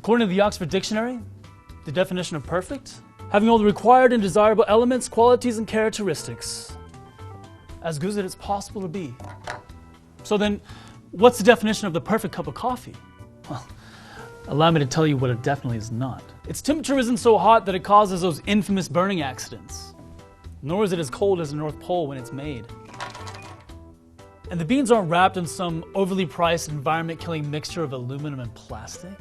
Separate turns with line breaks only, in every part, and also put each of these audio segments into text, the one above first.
According to the Oxford Dictionary, the definition of perfect: having all the required and desirable elements, qualities, and characteristics. As good as it's possible to be. So then, what's the definition of the perfect cup of coffee? Well, allow me to tell you what it definitely is not. Its temperature isn't so hot that it causes those infamous burning accidents. Nor is it as cold as the North Pole when it's made. And the beans aren't wrapped in some overly priced, environment-killing mixture of aluminum and plastic.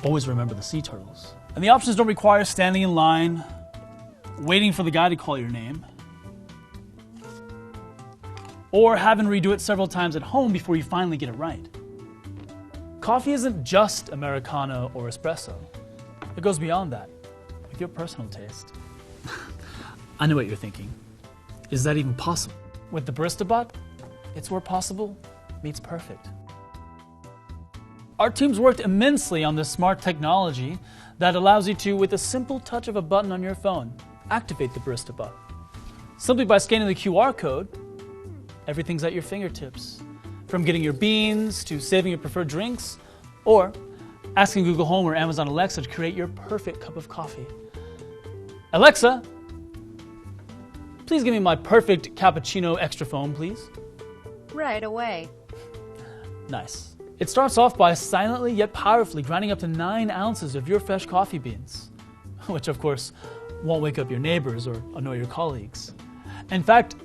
Always remember the sea turtles. And the options don't require standing in line, waiting for the guy to call your name, or having to redo it several times at home before you finally get it right. Coffee isn't just Americano or espresso. It goes beyond that, with your personal taste. I know what you're thinking. Is that even possible? With the Barista Bot, it's where possible meets perfect. Our teams worked immensely on this smart technology that allows you to, with a simple touch of a button on your phone, activate the Barista Bot. Simply by scanning the QR code, everything's at your fingertips. From getting your beans, to saving your preferred drinks, or asking Google Home or Amazon Alexa to create your perfect cup of coffee. Alexa, please give me my perfect cappuccino extra foam, please.
Right away.
Nice. It starts off by silently yet powerfully grinding up to 9 ounces of your fresh coffee beans, which of course won't wake up your neighbors or annoy your colleagues. In fact,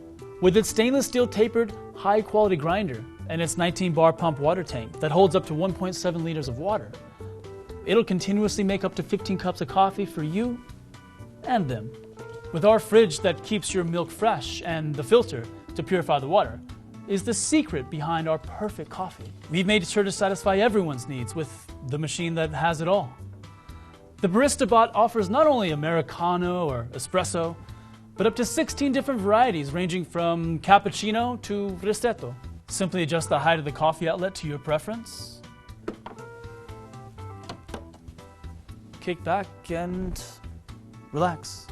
with its stainless steel tapered, high-quality grinder and its 19-bar pump water tank that holds up to 1.7 liters of water, it'll continuously make up to 15 cups of coffee for you and them. With our fridge that keeps your milk fresh and the filter to purify the water, is the secret behind our perfect coffee. We've made sure to satisfy everyone's needs with the machine that has it all. The Barista Bot offers not only Americano or espresso, but up to 16 different varieties ranging from cappuccino to ristretto. Simply adjust the height of the coffee outlet to your preference. Kick back and relax.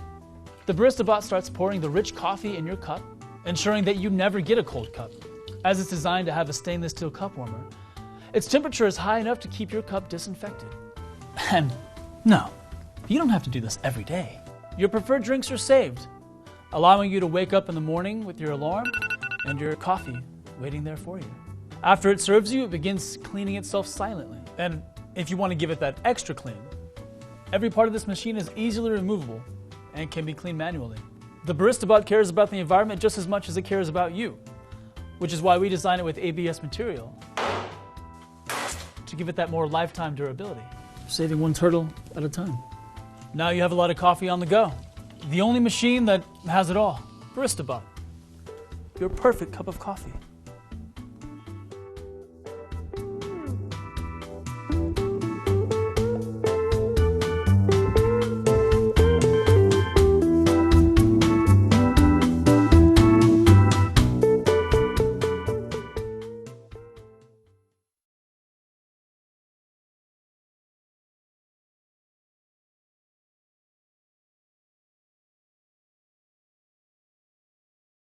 The Barista Bot starts pouring the rich coffee in your cup, ensuring that you never get a cold cup, as it's designed to have a stainless steel cup warmer. Its temperature is high enough to keep your cup disinfected. And no, you don't have to do this every day. Your preferred drinks are saved, allowing you to wake up in the morning with your alarm and your coffee waiting there for you. After it serves you, it begins cleaning itself silently. And if you want to give it that extra clean, every part of this machine is easily removable and can be cleaned manually. The Barista Bot cares about the environment just as much as it cares about you, which is why we designed it with ABS material to give it that more lifetime durability, saving one turtle at a time. Now you have a lot of coffee on the go. The only machine that has it all. Barista Bot. Your perfect cup of coffee.